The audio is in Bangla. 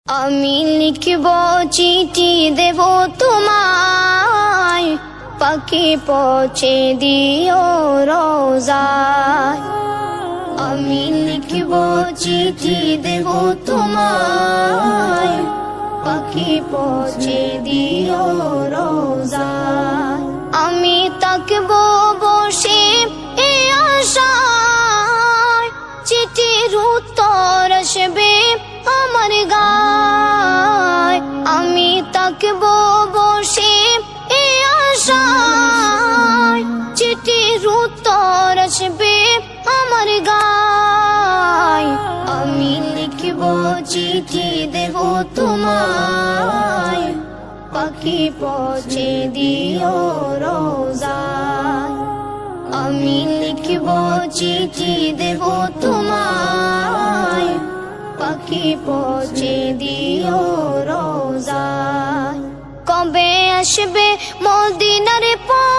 আমি লিখব চিঠি দেব তোমায়, পাখি পৌঁছে দিও রোজায়। আমি লিখব চিঠি দেব তোমায়, পাখি পৌঁছে দিও রোজায়। আমি তাকব বসে এ আশায়, চিঠির উত্তর আসবে আমার গায়। আমি তাকব বসে এ আশায়, চিঠির উত্তর আসবে আমার গায়। আমি লিখব চিঠি দেব তোমায়, পাখি পৌঁছে দিও রোজায়। আমি লিখব চিঠি দেব তোমায়, পাখি পৌঁছে দিও রোজায়। কবে আসবে মদিনার পর